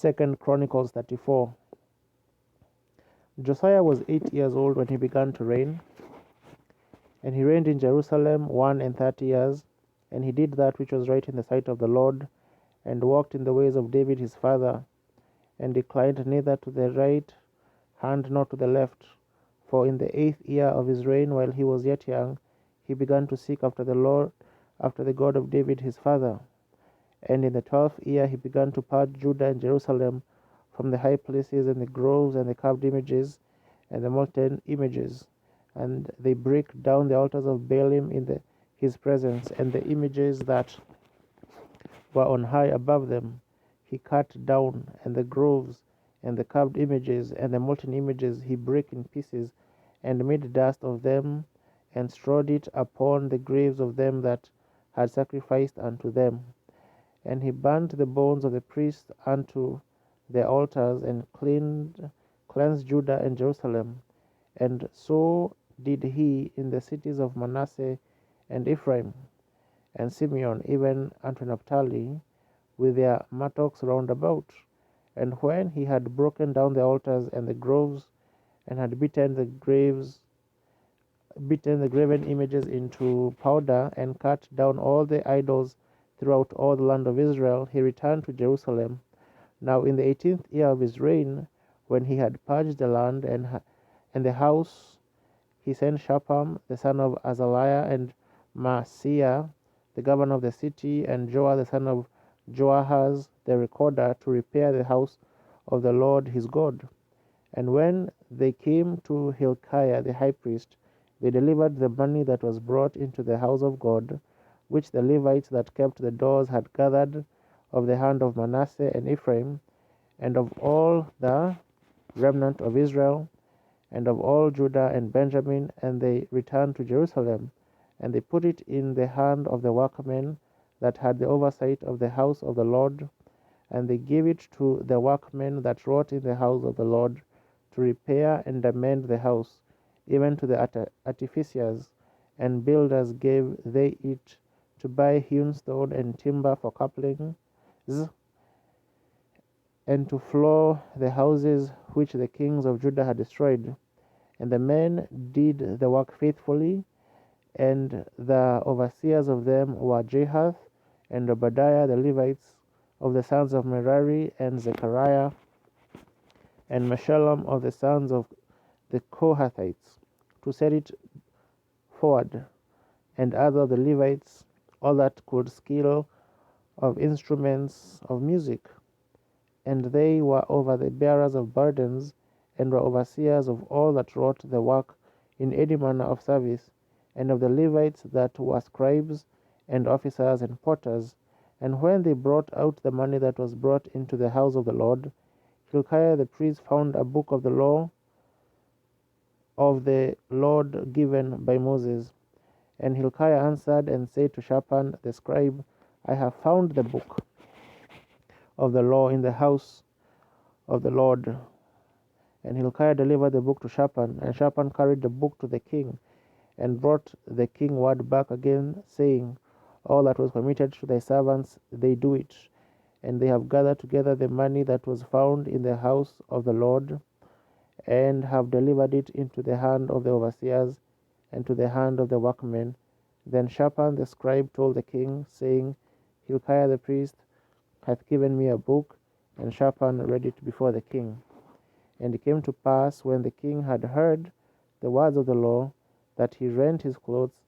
2 Chronicles 34. Josiah was 8 years old when he began to reign, and he reigned in Jerusalem 31 years, and he did that which was right in the sight of the Lord, and walked in the ways of David his father, and declined neither to the right hand nor to the left. For in the 8th year of his reign, while he was yet young, he began to seek after the Lord, after the God of David his father. And in the 12th year he began to purge Judah and Jerusalem from the high places and the groves and the carved images and the molten images. And they break down the altars of Baalim in his presence, and the images that were on high above them he cut down, and the groves and the carved images and the molten images he brake in pieces, and made dust of them, and strewed it upon the graves of them that had sacrificed unto them. And he burnt the bones of the priests unto the altars, and cleansed Judah and Jerusalem. And so did he in the cities of Manasseh and Ephraim and Simeon, even unto Naphtali, with their mattocks round about. And when he had broken down the altars and the groves, and had beaten the graven images into powder, and cut down all the idols throughout all the land of Israel, he returned to Jerusalem. Now in the 18th year of his reign, when he had purged the land and the house, he sent Shaphan the son of Azaliah, and Maaseiah the governor of the city, and Joah the son of Joahaz the recorder, to repair the house of the Lord his God. And when they came to Hilkiah the high priest, they delivered the money that was brought into the house of God, which the Levites that kept the doors had gathered of the hand of Manasseh and Ephraim, and of all the remnant of Israel, and of all Judah and Benjamin. And they returned to Jerusalem, and they put it in the hand of the workmen that had the oversight of the house of the Lord, and they gave it to the workmen that wrought in the house of the Lord, to repair and amend the house, even to the artificers and builders gave they it, to buy hewn stone and timber for couplings, and to floor the houses which the kings of Judah had destroyed. And the men did the work faithfully, and the overseers of them were Jahath and Obadiah the Levites of the sons of Merari, and Zechariah and Meshullam of the sons of the Kohathites, to set it forward, and other of the Levites, all that could skill of instruments of music. And they were over the bearers of burdens, and were overseers of all that wrought the work in any manner of service, and of the Levites that were scribes and officers and porters. And when they brought out the money that was brought into the house of the Lord, Hilkiah the priest found a book of the law of the Lord given by Moses. And Hilkiah answered and said to Shaphan the scribe, I have found the book of the law in the house of the Lord. And Hilkiah delivered the book to Shaphan, and Shaphan carried the book to the king, and brought the king word back again, saying, All that was committed to thy servants, they do it. And they have gathered together the money that was found in the house of the Lord, and have delivered it into the hand of the overseers, and to the hand of the workmen. Then Shaphan the scribe told the king, saying, Hilkiah the priest hath given me a book. And Shaphan read it before the king. And it came to pass, when the king had heard the words of the law, that he rent his clothes.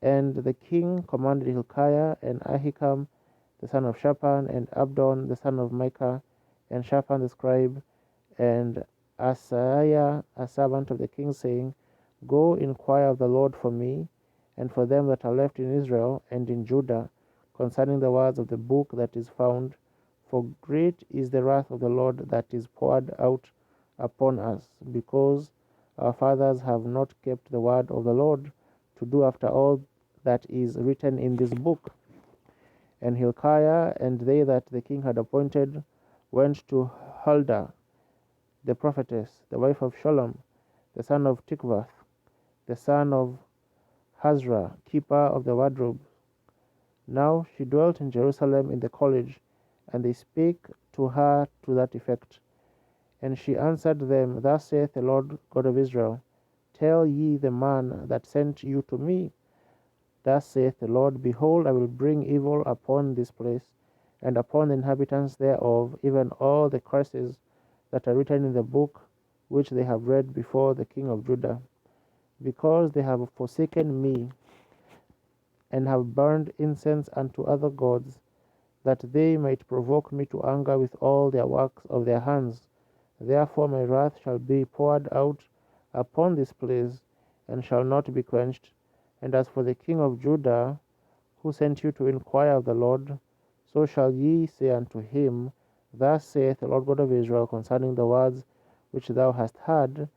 And the king commanded Hilkiah, and Ahikam the son of Shaphan, and Abdon the son of Micah, and Shaphan the scribe, and Asaiah a servant of the king, saying, Go inquire of the Lord for me, and for them that are left in Israel and in Judah, concerning the words of the book that is found. For great is the wrath of the Lord that is poured out upon us, because our fathers have not kept the word of the Lord, to do after all that is written in this book. And Hilkiah and they that the king had appointed went to Huldah the prophetess, the wife of Shallum, the son of Tikvath, the son of Hazra, keeper of the wardrobe. Now she dwelt in Jerusalem in the college, And they spake to her to that effect. And she answered them, Thus saith the Lord God of Israel, Tell ye the man that sent you to me, Thus saith the Lord, Behold, I will bring evil upon this place, and upon the inhabitants thereof, even all the curses that are written in the book which they have read before the king of Judah, because they have forsaken me, and have burned incense unto other gods, that they might provoke me to anger with all their works of their hands. Therefore my wrath shall be poured out upon this place, and shall not be quenched. And as for the king of Judah, who sent you to inquire of the Lord, so shall ye say unto him, Thus saith the Lord God of Israel concerning the words which thou hast heard,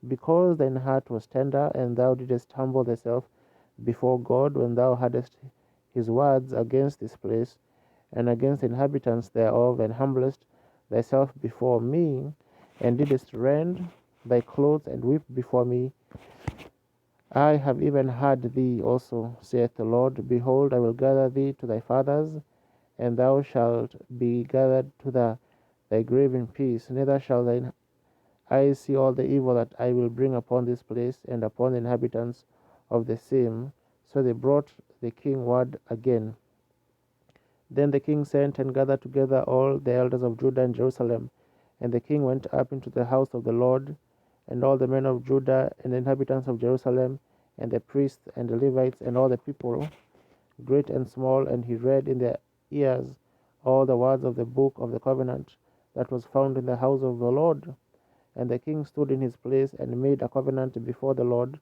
because thine heart was tender, and thou didst humble thyself before God when thou heardest his words against this place, and against the inhabitants thereof, and humblest thyself before me, and didst rend thy clothes and weep before me. I have even heard thee also, saith the Lord. Behold, I will gather thee to thy fathers, and thou shalt be gathered to thy grave in peace. Neither shall thine eyes see all the evil that I will bring upon this place, and upon the inhabitants of the same. So they brought the king word again. Then the king sent and gathered together all the elders of Judah and Jerusalem. And the king went up into the house of the Lord, and all the men of Judah and the inhabitants of Jerusalem, and the priests and the Levites, and all the people, great and small, and he read in their ears all the words of the book of the covenant that was found in the house of the Lord. And the king stood in his place and made a covenant before the Lord,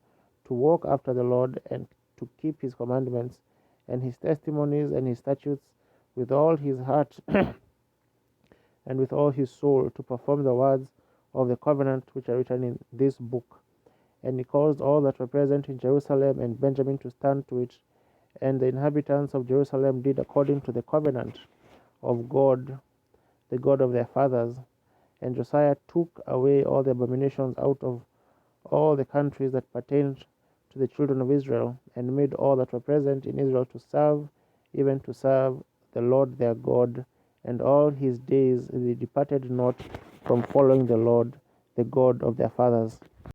to walk after the Lord, and to keep his commandments, and his testimonies, and his statutes, with all his heart and with all his soul, to perform the words of the covenant which are written in this book. And he caused all that were present in Jerusalem and Benjamin to stand to it. And the inhabitants of Jerusalem did according to the covenant of God, the God of their fathers. And Josiah took away all the abominations out of all the countries that pertained to the children of Israel, and made all that were present in Israel to serve, even to serve the Lord their God. And all his days they departed not from following the Lord, the God of their fathers.